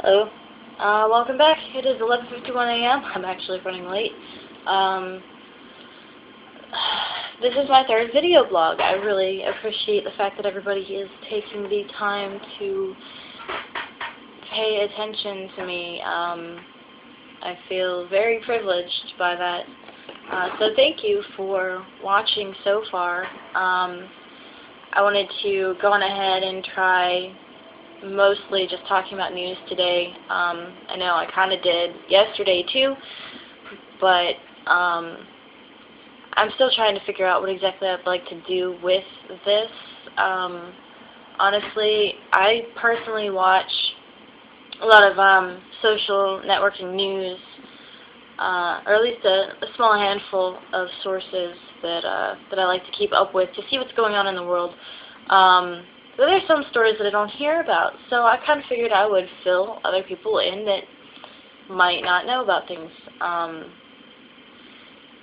Hello. Welcome back. It is 11:51 a.m. I'm actually running late. Um, this is my third video blog. I really appreciate the fact that everybody is taking the time to pay attention to me. I feel very privileged by that. So thank you for watching so far. I wanted to go on ahead and try mostly just talking about news today. I know I kind of did yesterday too, but I'm still trying to figure out what exactly I'd like to do with this. Honestly, I personally watch a lot of social networking news, or at least a small handful of sources that I like to keep up with to see what's going on in the world. But there's some stories that I don't hear about, so I kind of figured I would fill other people in that might not know about things.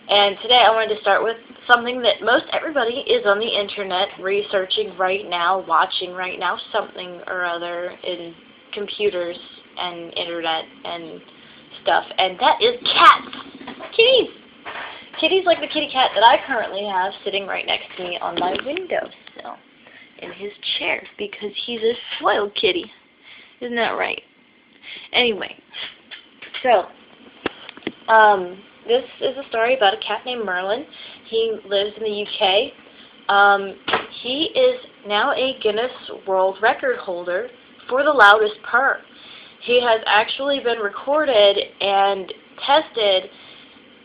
And today I wanted to start with something that most everybody is on the internet researching right now, watching right now, something or other in computers and internet and stuff, and that is cats. Kitties! Kitties like the kitty cat that I currently have sitting right next to me on my windowsill in his chair, because he's a spoiled kitty. Isn't that right? Anyway, so, this is a story about a cat named Merlin. He lives in the UK. He is now a Guinness World Record holder for the loudest purr. He has actually been recorded and tested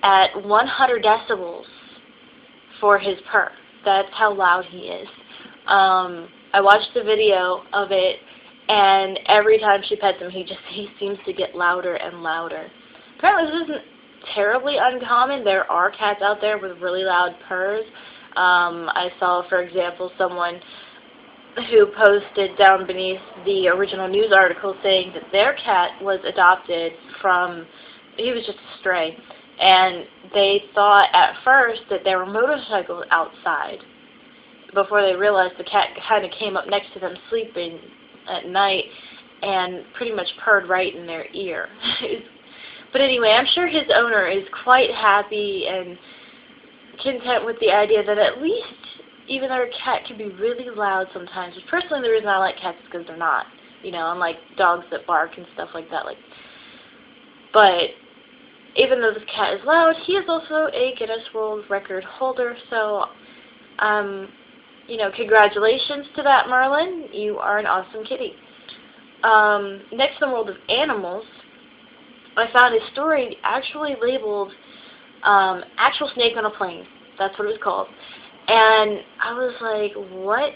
at 100 decibels for his purr. That's how loud he is. I watched the video of it, and every time she pets him, he seems to get louder and louder. Apparently this isn't terribly uncommon. There are cats out there with really loud purrs. I saw, for example, someone who posted down beneath the original news article saying that their cat was adopted from, he was just a stray, and they thought at first that there were motorcycles outside before they realized the cat kind of came up next to them sleeping at night and pretty much purred right in their ear. But anyway, I'm sure his owner is quite happy and content with the idea that at least, even though a cat can be really loud sometimes, which personally the reason I like cats is because they're not, you know, unlike dogs that bark and stuff like that. But even though this cat is loud, he is also a Guinness World Record holder, so you know, congratulations to that, Merlin. You are an awesome kitty. Next in the world of animals, I found a story actually labeled Actual Snake on a Plane. That's what it was called. And I was like, what?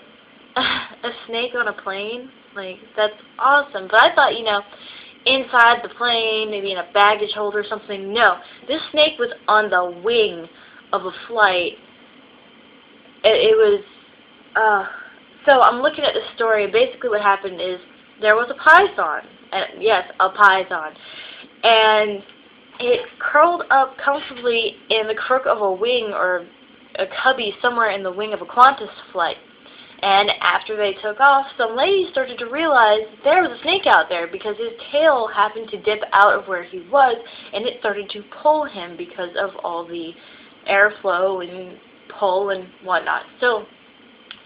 A snake on a plane? Like, that's awesome. But I thought, you know, inside the plane, maybe in a baggage hold or something. No, this snake was on the wing of a flight. It was, so I'm looking at the story, and basically what happened is there was a python, yes, a python, and it curled up comfortably in the crook of a wing or a cubby somewhere in the wing of a Qantas flight. And after they took off, some ladies started to realize there was a snake out there because his tail happened to dip out of where he was, and it started to pull him because of all the airflow and pull and whatnot. So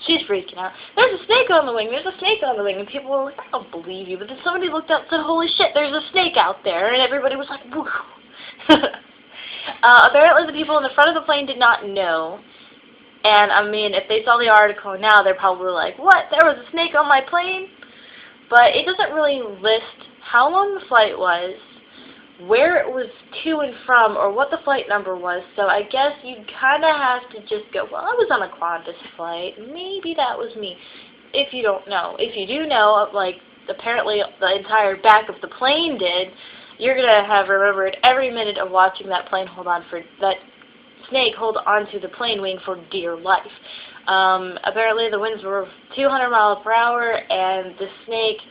she's freaking out. There's a snake on the wing. There's a snake on the wing. And people were like, I don't believe you. But then somebody looked out and said, holy shit, there's a snake out there. And everybody was like, woo. Apparently the people in the front of the plane did not know. And, I mean, if they saw the article now, they're probably like, what? There was a snake on my plane? But it doesn't really list how long the flight was, where it was to and from, or what the flight number was. So I guess you kind of have to just go, well, I was on a Qantas flight. Maybe that was me. If you don't know. If you do know, like apparently the entire back of the plane did, you're going to have remembered every minute of watching that plane hold onto the plane wing for dear life. Apparently the winds were 200 miles per hour, and the snake,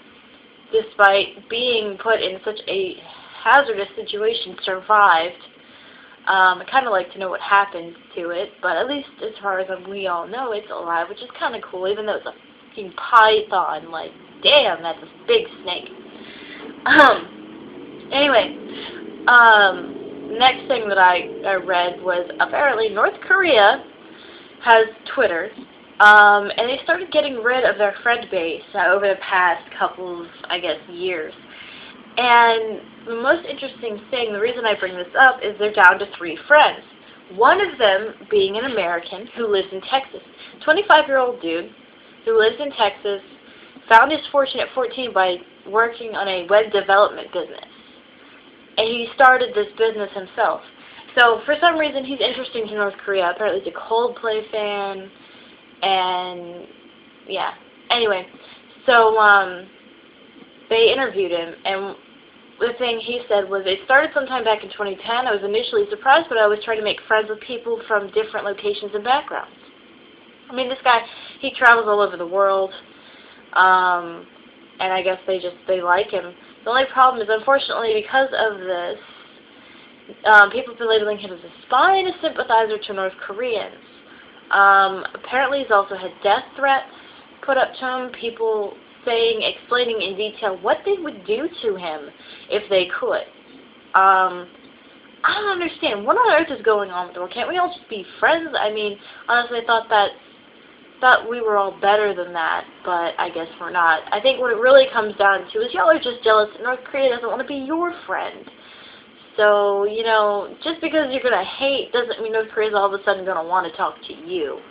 despite being put in such a hazardous situation, survived. I'd kind of like to know what happened to it, but at least as far as we all know, it's alive, which is kind of cool, even though it's a fucking python. Like, damn, that's a big snake. Anyway, next thing that I read was apparently North Korea has Twitter, and they started getting rid of their friend base over the past couple of, I guess, years. And the most interesting thing, the reason I bring this up, is they're down to 3 friends. One of them being an American who lives in Texas. 25-year-old dude who lives in Texas, found his fortune at 14 by working on a web development business. And he started this business himself. So for some reason he's interesting to North Korea. Apparently he's a Coldplay fan, and yeah. Anyway, so they interviewed him, and the thing he said was, it started sometime back in 2010. I was initially surprised, but I was trying to make friends with people from different locations and backgrounds. I mean, this guy, he travels all over the world, and I guess they like him. The only problem is, unfortunately, because of this, people have been labeling him as a spy and a sympathizer to North Koreans. Apparently he's also had death threats put up to him, people explaining in detail what they would do to him if they could. I don't understand. What on earth is going on with the world? Can't we all just be friends? I mean, honestly, I thought we were all better than that, but I guess we're not. I think what it really comes down to is y'all are just jealous that North Korea doesn't want to be your friend. So, you know, just because you're going to hate doesn't mean North Korea's all of a sudden going to want to talk to you.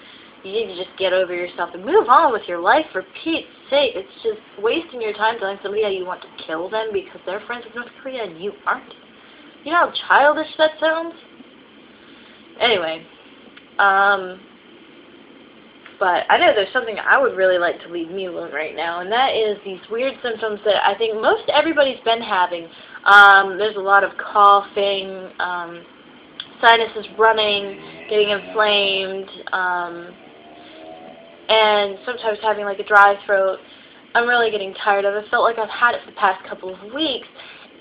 You need to just get over yourself and move on with your life, for Pete's sake. It's just wasting your time telling somebody how you want to kill them because they're friends with North Korea and you aren't. You know how childish that sounds? Anyway, but I know there's something I would really like to leave me alone right now, and that is these weird symptoms that I think most everybody's been having. There's a lot of coughing, sinuses running, getting inflamed, and sometimes having like a dry throat. I'm really getting tired of it. I felt like I've had it for the past couple of weeks.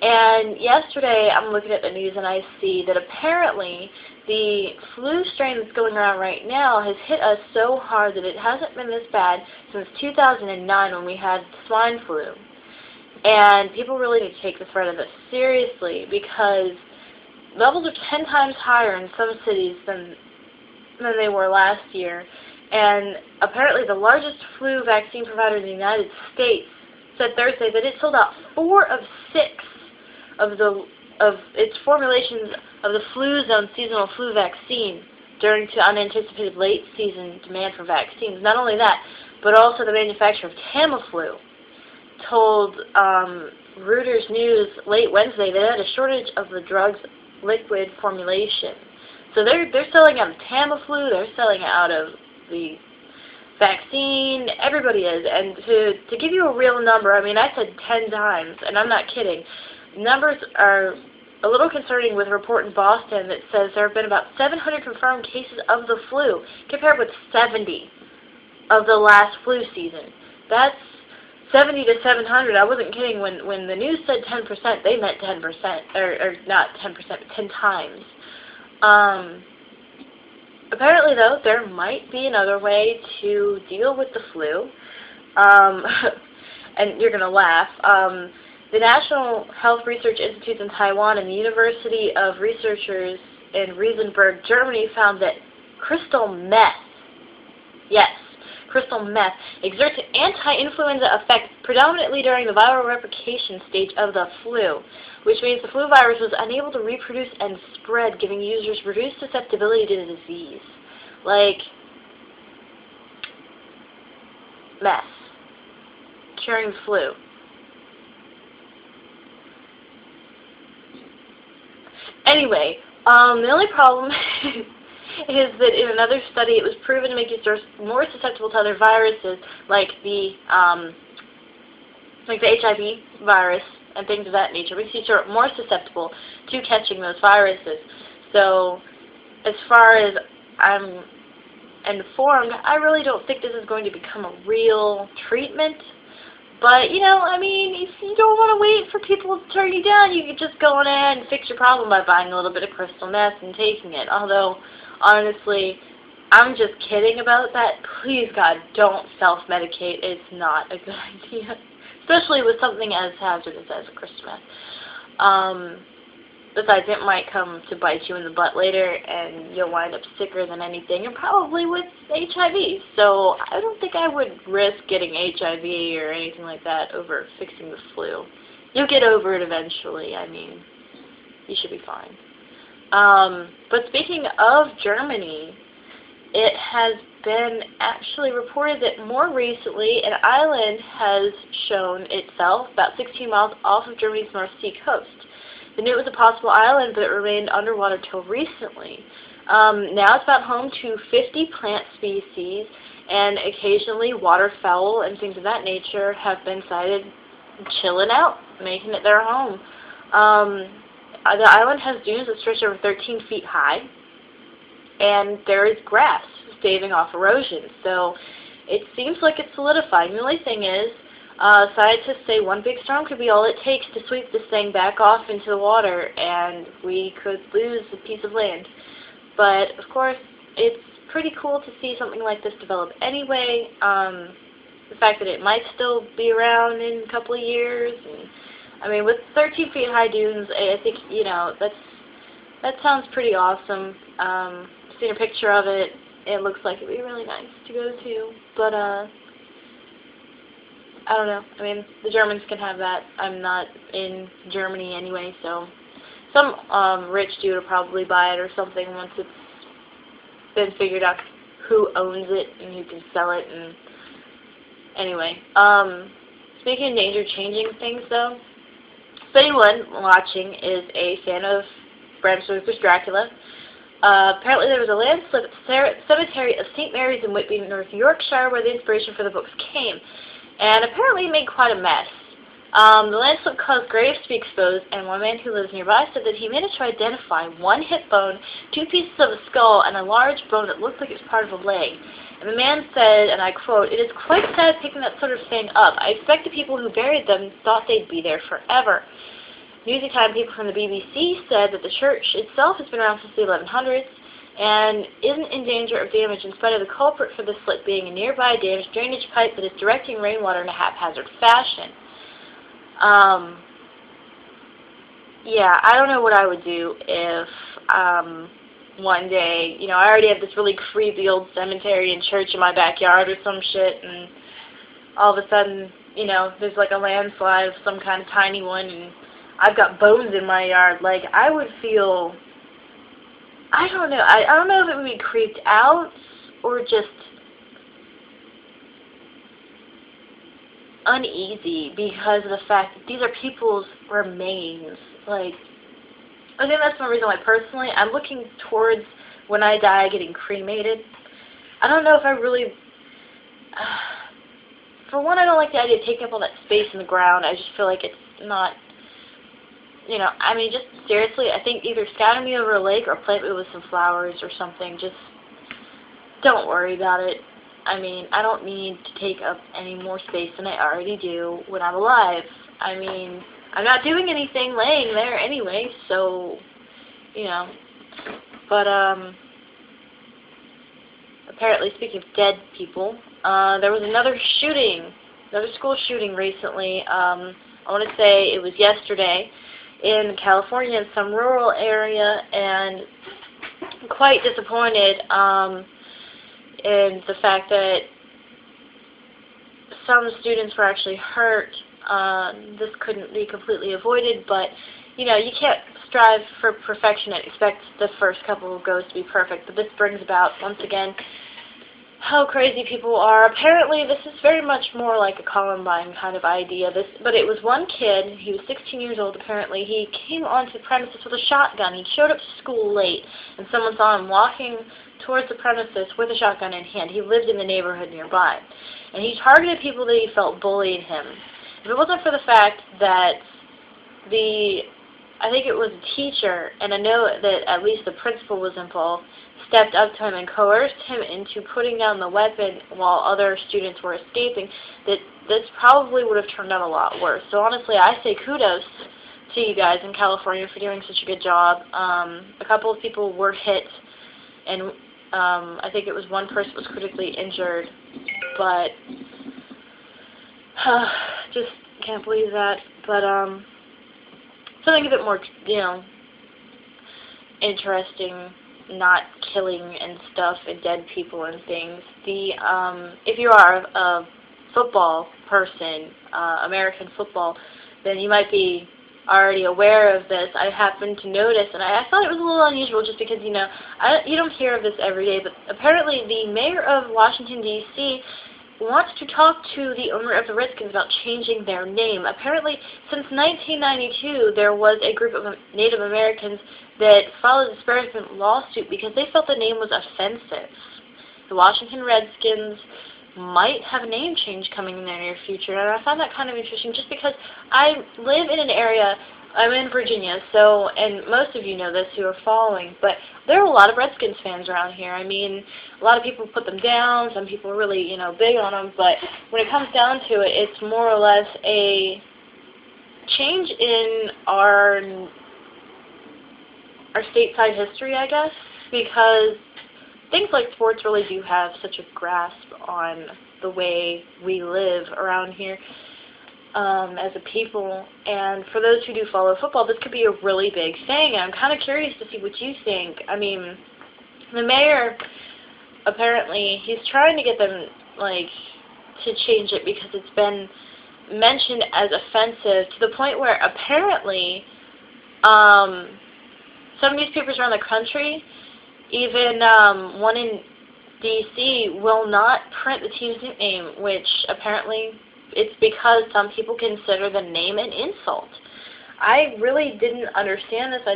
And yesterday I'm looking at the news and I see that apparently the flu strain that's going around right now has hit us so hard that it hasn't been this bad since 2009 when we had swine flu. And people really need to take the threat of it seriously, because levels are 10 times higher in some cities than they were last year. And apparently the largest flu vaccine provider in the United States said Thursday that it sold out 4 of 6 of its formulations of the Fluzone seasonal flu vaccine during to unanticipated late-season demand for vaccines. Not only that, but also the manufacturer of Tamiflu told Reuters News late Wednesday that they had a shortage of the drug's liquid formulation. So they're selling out of Tamiflu, they're selling out of the vaccine, everybody is. And to give you a real number, I mean, I said 10 times, and I'm not kidding. Numbers are a little concerning with a report in Boston that says there have been about 700 confirmed cases of the flu, compared with 70 of the last flu season. That's 70 to 700. I wasn't kidding. When the news said 10%, they meant 10%, or not 10%, but 10 times. Apparently, though, there might be another way to deal with the flu. And you're going to laugh. The National Health Research Institute in Taiwan and the University of Researchers in Riesenberg, Germany, found that crystal meth, yes, crystal meth, exerts an anti-influenza effect predominantly during the viral replication stage of the flu, which means the flu virus was unable to reproduce and spread, giving users reduced susceptibility to the disease. Like meth, curing the flu. Anyway, the only problem is that in another study it was proven to make users more susceptible to other viruses, like the HIV virus and things of that nature. Makes you more susceptible to catching those viruses. So, as far as I'm informed, I really don't think this is going to become a real treatment. But, you know, I mean, if you don't want to wait for people to turn you down, you could just go on ahead and fix your problem by buying a little bit of crystal meth and taking it. Although, honestly, I'm just kidding about that. Please, God, don't self-medicate. It's not a good idea. especially with something as hazardous as crystal meth. Besides, it might come to bite you in the butt later, and you'll wind up sicker than anything, and probably with HIV. So I don't think I would risk getting HIV or anything like that over fixing the flu. You'll get over it eventually. I mean, you should be fine. But speaking of Germany, it has been actually reported that more recently an island has shown itself about 16 miles off of Germany's North Sea coast. They knew it was a possible island, but it remained underwater till recently. Now it's about home to 50 plant species, and occasionally waterfowl and things of that nature have been sighted chilling out, making it their home. The island has dunes that stretch over 13 feet high, and there is grass staving off erosion. So it seems like it's solidifying. The only thing is, scientists say one big storm could be all it takes to sweep this thing back off into the water, and we could lose a piece of land. But, of course, it's pretty cool to see something like this develop anyway. The fact that it might still be around in a couple of years. And, I mean, with 13 feet high dunes, I think, you know, that sounds pretty awesome. Seen a picture of it. It looks like it would be really nice to go to. But, I don't know. I mean, the Germans can have that. I'm not in Germany anyway, so some rich dude will probably buy it or something once it's been figured out who owns it and who can sell it. And anyway, speaking of danger changing things, though, if anyone watching is a fan of Bram Stoker's Dracula, apparently there was a landslip at the cemetery of St. Mary's in Whitby, North Yorkshire, where the inspiration for the books came. And apparently it made quite a mess. The landslip caused graves to be exposed, and one man who lives nearby said that he managed to identify one hip bone, 2 pieces of a skull, and a large bone that looked like it was part of a leg. And the man said, and I quote, "It is quite sad picking that sort of thing up. I expect the people who buried them thought they'd be there forever." Newsy Time people from the BBC said that the church itself has been around since the 1100s, and isn't in danger of damage in spite of the culprit for the slip being a nearby damaged drainage pipe that is directing rainwater in a haphazard fashion. Yeah, I don't know what I would do if one day, you know, I already have this really creepy old cemetery and church in my backyard or some shit, and all of a sudden, you know, there's like a landslide of some kind of tiny one, and I've got bones in my yard. Like, I would feel, I don't know. I don't know if it would be creeped out or just uneasy because of the fact that these are people's remains. Like, I think that's one reason why personally I'm looking towards when I die getting cremated. I don't know if I really, for one, I don't like the idea of taking up all that space in the ground. I just feel like it's not, you know, I mean, just seriously, I think either scatter me over a lake or plant me with some flowers or something. Just don't worry about it. I mean, I don't need to take up any more space than I already do when I'm alive. I mean, I'm not doing anything laying there anyway, so, you know. But, apparently, speaking of dead people, there was another school shooting recently. I want to say it was yesterday in California, in some rural area, and I'm quite disappointed in the fact that some students were actually hurt. This couldn't be completely avoided, but, you know, you can't strive for perfection and expect the first couple of goes to be perfect. But this brings about, once again, how crazy people are. Apparently, this is very much more like a Columbine kind of idea. But it was one kid, he was 16 years old apparently, he came onto the premises with a shotgun. He showed up to school late, and someone saw him walking towards the premises with a shotgun in hand. He lived in the neighborhood nearby. And he targeted people that he felt bullied him. If it wasn't for the fact that I think it was a teacher, and I know that at least the principal was involved, stepped up to him and coerced him into putting down the weapon while other students were escaping, that this probably would have turned out a lot worse. So honestly, I say kudos to you guys in California for doing such a good job. A couple of people were hit, and I think it was one person was critically injured, but just Can't believe that. But something a bit more, interesting, not killing and stuff and dead people and things. If you are a football person, American football, then you might be already aware of this. I happened to notice, and I thought it was a little unusual just because, you don't hear of this every day, but apparently the mayor of Washington, D.C. wants to talk to the owner of the Redskins about changing their name. Apparently, since 1992, there was a group of Native Americans that filed a disparagement lawsuit because they felt the name was offensive. The Washington Redskins might have a name change coming in the near future, and I found that kind of interesting just because I live in an area, I'm in Virginia, and most of you know this who are following, but there are a lot of Redskins fans around here. I mean, a lot of people put them down, some people are really, big on them, but when it comes down to it, it's more or less a change in our stateside history, I guess, because things like sports really do have such a grasp on the way we live around here as a people. And for those who do follow football, this could be a really big thing. And I'm kind of curious to see what you think. I mean, the mayor, apparently, he's trying to get them, to change it because it's been mentioned as offensive to the point where apparently some newspapers around the country, even one in D.C., will not print the team's nickname, which apparently it's because some people consider the name an insult. I really didn't understand this. I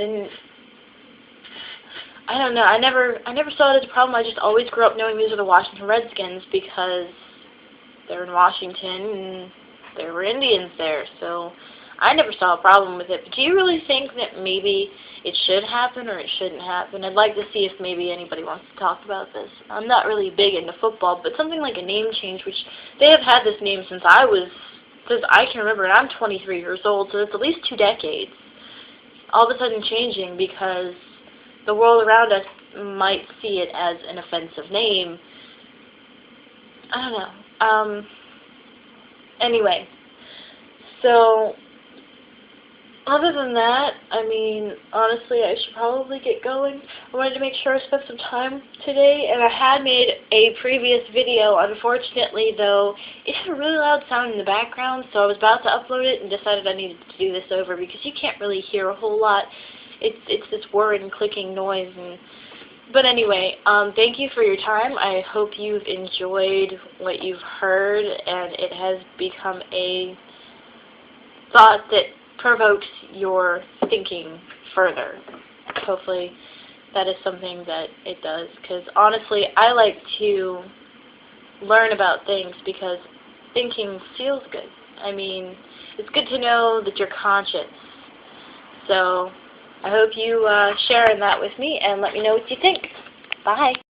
don't know. I never saw it as a problem. I just always grew up knowing these are the Washington Redskins because they're in Washington and there were Indians there. So I never saw a problem with it. But do you really think that maybe it should happen or it shouldn't happen? I'd like to see if maybe anybody wants to talk about this. I'm not really big into football, but something like a name change, which they have had this name since I can remember, and I'm 23 years old, so it's at least 2 decades. All of a sudden changing because the world around us might see it as an offensive name. I don't know. Anyway, so other than that, I mean, honestly, I should probably get going. I wanted to make sure I spent some time today, and I had made a previous video. Unfortunately, though, it had a really loud sound in the background, so I was about to upload it and decided I needed to do this over because you can't really hear a whole lot. It's this whirring and clicking noise. But anyway, thank you for your time. I hope you've enjoyed what you've heard, and it has become a thought that provokes your thinking further. Hopefully that is something that it does, because honestly I like to learn about things because thinking feels good. I mean, it's good to know that you're conscious. So I hope you share in that with me and let me know what you think. Bye.